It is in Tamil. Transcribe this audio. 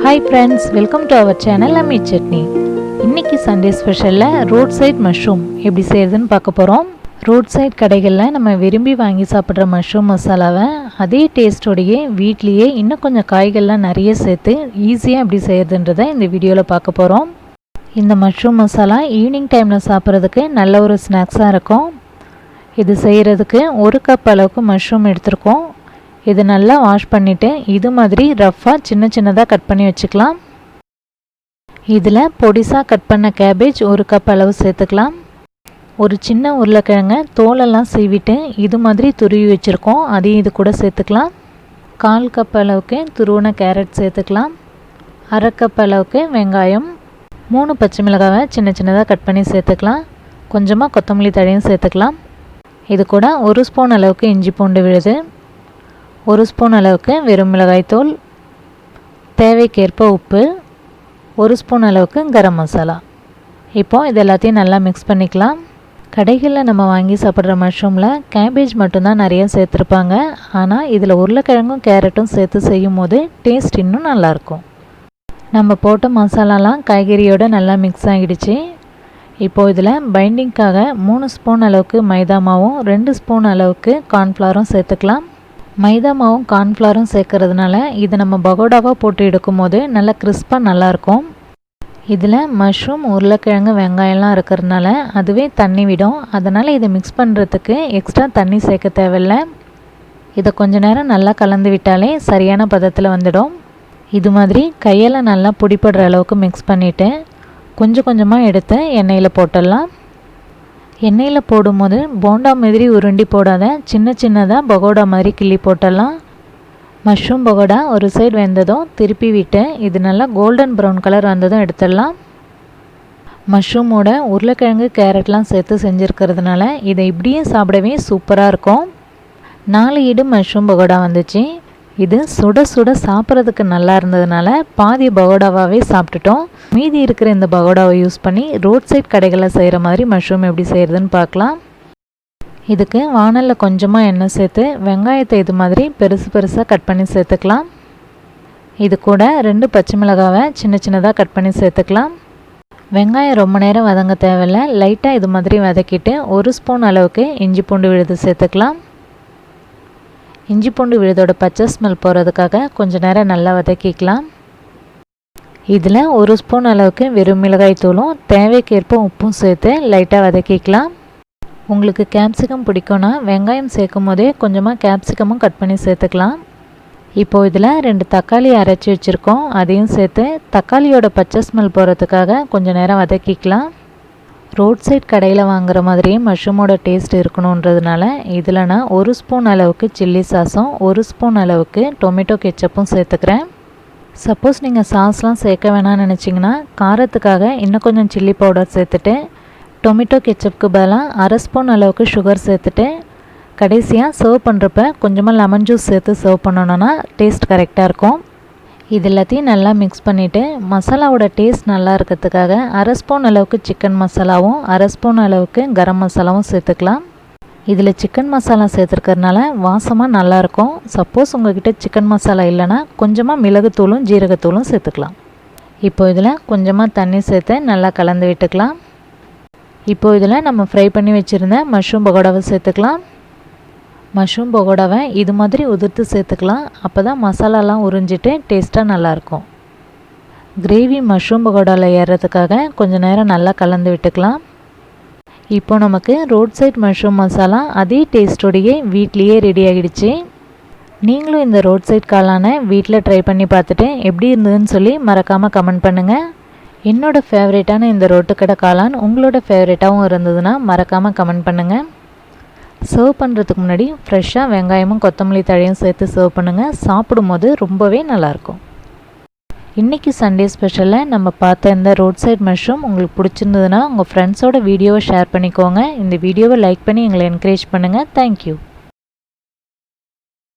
Hi friends, welcome to our channel Ammi Chutney. இன்னைக்கு சண்டே ஸ்பெஷல்ல ரோட் சைட் மஷ்ரூம் எப்படி செய்யறதுன்னு பார்க்க போறோம். ரோட் சைட் கடைகள்ல நம்ம விரும்பி வாங்கி சாப்பிடுற மஷ்ரூம் மசாலாவை அதே டேஸ்டோடயே வீட்லயே இன்னும் கொஞ்சம் காய்கள்லாம் நிறைய சேர்த்து ஈஸியா எப்படி செய்யறதுன்றதை இந்த வீடியோல பார்க்க போறோம். இந்த மஷ்ரூம் மசாலா ஈவினிங் டைம்ல சாப்பிட்றதுக்கு நல்ல ஒரு ஸ்நாக்ஸா இருக்கும். இது செய்யறதுக்கு 1 கப் அளவுக்கு மஷ்ரூம் எடுத்துருக்கோம். இது நல்லா வாஷ் பண்ணிட்டு இது மாதிரி ரஃபா சின்னதா கட் பண்ணி வச்சுக்கலாம். இதில் பொடிசா கட் பண்ண கேபேஜ் 1 கப் அளவு சேர்த்துக்கலாம். ஒரு சின்ன உருளைக்கிழங்க தோலெல்லாம் சீவிட்டு இது மாதிரி துருவி வச்சுருக்கோம், அதையும் இது கூட சேர்த்துக்கலாம். 1/4 கப் அளவுக்கு துருவின கேரட் சேர்த்துக்கலாம். 1/2 கப் அளவுக்கு வெங்காயம், 3 பச்சை மிளகாவை சின்னதாக கட் பண்ணி சேர்த்துக்கலாம். கொஞ்சமாக கொத்தமல்லி தழையும் சேர்த்துக்கலாம். இது கூட 1 ஸ்பூன் அளவுக்கு இஞ்சி பூண்டு விழுது, 1 ஸ்பூன் அளவுக்கு வெறும் மிளகாய்த்தூள், தேவைக்கேற்ப உப்பு, 1 ஸ்பூன் அளவுக்கு கரம் மசாலா. இப்போது இது எல்லாத்தையும் நல்லா மிக்ஸ் பண்ணிக்கலாம். கடைகளில் நம்ம வாங்கி சாப்பிட்ற மஷ்ரூமில் கேபேஜ் மட்டும்தான் நிறையா சேர்த்துருப்பாங்க. ஆனால் இதில் உருளைக்கிழங்கும் கேரட்டும் சேர்த்து செய்யும் போது டேஸ்ட் இன்னும் நல்லாயிருக்கும். நம்ம போட்ட மசாலாலாம் காய்கறியோடு நல்லா மிக்ஸ் ஆகிடுச்சு. இப்போது இதில் பைண்டிங்காக 3 ஸ்பூன் அளவுக்கு மைதா மாவும் 2 ஸ்பூன் அளவுக்கு கார்ன்ஃப்ளவரும் சேர்த்துக்கலாம். மைதா மாவும் கார்ன்ஃப்ளவரும் சேர்க்கறதுனால இதை நம்ம பகோடாவாக போட்டு எடுக்கும் போது நல்லா கிறிஸ்பாக நல்லாயிருக்கும். இதில் மஷ்ரூம், உருளைக்கிழங்கு, வெங்காயம்லாம் இருக்கிறதுனால அதுவே தண்ணி விடும். அதனால் இதை மிக்ஸ் பண்ணுறதுக்கு எக்ஸ்ட்ரா தண்ணி சேர்க்க தேவையில்லை. இதை கொஞ்ச நேரம் நல்லா கலந்து விட்டாலே சரியான பதத்தில் வந்துடும். இது மாதிரி கையில் நல்லா பிடிப்படுற அளவுக்கு மிக்ஸ் பண்ணிவிட்டு கொஞ்சமாக எடுத்து எண்ணெயில் போட்டுடலாம். எண்ணெயில் போடும்போது போண்டா மாதிரி உருண்டி போடாத சின்னதாக பகோடா மாதிரி கிள்ளி போட்டுடலாம். மஷ்ரூம் பகோடா ஒரு சைடு வெந்ததும் திருப்பி விட்டு இது நல்லா கோல்டன் ப்ரௌன் கலர் வந்ததும் எடுத்துடலாம். மஷ்ரூமோட உருளைக்கிழங்கு கேரட்லாம் சேர்த்து செஞ்சுருக்கிறதுனால இதை இப்படியே சாப்பிடவே சூப்பராக இருக்கும். 4 இடு மஷ்ரூம் பகோடா வந்துச்சு. இது சுட சாப்பிட்றதுக்கு நல்லா இருந்ததுனால பாதி பகோடாவாகவே சாப்பிட்டுட்டோம். மீதி இருக்கிற இந்த பகோடாவை யூஸ் பண்ணி ரோட் சைட் கடைகளில் செய்கிற மாதிரி மஷ்ரூம் எப்படி செய்கிறதுன்னு பார்க்கலாம். இதுக்கு வானலில் கொஞ்சமாக எண்ணெய் சேர்த்து வெங்காயத்தை இது மாதிரி பெருசாக கட் பண்ணி சேர்த்துக்கலாம். இது கூட 2 பச்சை மிளகாவை சின்னதாக கட் பண்ணி சேர்த்துக்கலாம். வெங்காயம் ரொம்ப நேரம் வதங்க தேவையில்லை. லைட்டாக இது மாதிரி வதக்கிட்டு 1 ஸ்பூன் அளவுக்கு இஞ்சி பூண்டு விழுது சேர்த்துக்கலாம். இஞ்சி பூண்டு விழுதோட பச்சை ஸ்மெல் போகிறதுக்காக கொஞ்சம் நேரம் நல்லா வதக்கிக்கலாம். இதில் 1 ஸ்பூன் அளவுக்கு வெறும் மிளகாய் தூளும் தேவைக்கேற்ப உப்பும் சேர்த்து லைட்டாக வதக்கிக்கலாம். உங்களுக்கு கேப்சிகம் பிடிக்கும்னா வெங்காயம் சேர்க்கும் போதே கொஞ்சமாக கேப்சிகமும் கட் பண்ணி சேர்த்துக்கலாம். இப்போது இதில் 2 தக்காளி அரைச்சி வச்சுருக்கோம், அதையும் சேர்த்து தக்காளியோட பச்சை ஸ்மெல் போகிறதுக்காக கொஞ்சம் நேரம் வதக்கிக்கலாம். ரோட் சைட் கடையில் வாங்குகிற மாதிரியே மஷ்ரூமோட டேஸ்ட் இருக்கணுன்றதுனால இதில் நான் 1 ஸ்பூன் அளவுக்கு சில்லி சாஸும் 1 ஸ்பூன் அளவுக்கு டொமேட்டோ கெச்சப்பும் சேர்த்துக்கிறேன். சப்போஸ் நீங்கள் சாஸ்லாம் சேர்க்க வேணாம்னு நினச்சிங்கன்னா காரத்துக்காக இன்னும் கொஞ்சம் சில்லி பவுடர் சேர்த்துட்டு டொமேட்டோ கெச்சப்புக்கு பதிலாக 1/2 ஸ்பூன் அளவுக்கு சுகர் சேர்த்துட்டு கடைசியாக சர்வ் பண்ணுறப்ப கொஞ்சமாக லெமன் ஜூஸ் சேர்த்து சர்வ் பண்ணணுன்னா டேஸ்ட் கரெக்டாக இருக்கும். இது எல்லாத்தையும் நல்லா மிக்ஸ் பண்ணிவிட்டு மசாலாவோட டேஸ்ட் நல்லா இருக்கிறதுக்காக 1/2 ஸ்பூன் அளவுக்கு சிக்கன் மசாலாவும் 1/2 ஸ்பூன் அளவுக்கு கரம் மசாலாவும் சேர்த்துக்கலாம். இதில் சிக்கன் மசாலா சேர்த்துருக்கறனால வாசமாக நல்லாயிருக்கும். சப்போஸ் உங்கள்கிட்ட சிக்கன் மசாலா இல்லைன்னா கொஞ்சமாக மிளகுத்தூளும் ஜீரகத்தூளும் சேர்த்துக்கலாம். இப்போது இதில் கொஞ்சமாக தண்ணி சேர்த்து நல்லா கலந்து விட்டுக்கலாம். இப்போது இதில் நம்ம ஃப்ரை பண்ணி வச்சுருந்த மஷ்ரூம் பகோடாவை சேர்த்துக்கலாம். மஷ்ரூம் பகோடாவை இது மாதிரி உதிர்த்து சேர்த்துக்கலாம். அப்போ தான் மசாலாலாம் உறிஞ்சிட்டு டேஸ்ட்டாக நல்லாயிருக்கும். கிரேவி மஷ்ரூம் பகோடாவில் ஏறுறதுக்காக கொஞ்சம் நேரம் நல்லா கலந்து விட்டுக்கலாம். இப்போ நமக்கு ரோட் சைட் மஷ்ரூம் மசாலா அதே டேஸ்டோடையே வீட்லேயே ரெடி ஆகிடுச்சு. நீங்களும் இந்த ரோட் சைட் காளானை வீட்டில் ட்ரை பண்ணி பார்த்துட்டு எப்படி இருந்ததுன்னு சொல்லி மறக்காமல் கமெண்ட் பண்ணுங்கள். என்னோடய ஃபேவரேட்டான இந்த ரோட்டுக்கடை காளான் உங்களோட ஃபேவரேட்டாகவும் இருந்ததுன்னா மறக்காமல் கமெண்ட் பண்ணுங்கள். சர்வ் பண்ணுறதுக்கு முன்னாடி ஃப்ரெஷ்ஷாக வெங்காயமும் கொத்தமல்லி தழையும் சேர்த்து சர்வ் பண்ணுங்கள். சாப்பிடும்போது ரொம்பவே நல்லாயிருக்கும். இன்றைக்கி சண்டே ஸ்பெஷலில் நம்ம பார்த்த இந்த ரோட் சைட் மஷ்ரூம் உங்களுக்கு பிடிச்சிருந்ததுன்னா உங்கள் ஃப்ரெண்ட்ஸோட வீடியோவை ஷேர் பண்ணிக்கோங்க. இந்த வீடியோவை லைக் பண்ணி எங்களை என்கரேஜ் பண்ணுங்கள். தேங்க்யூ.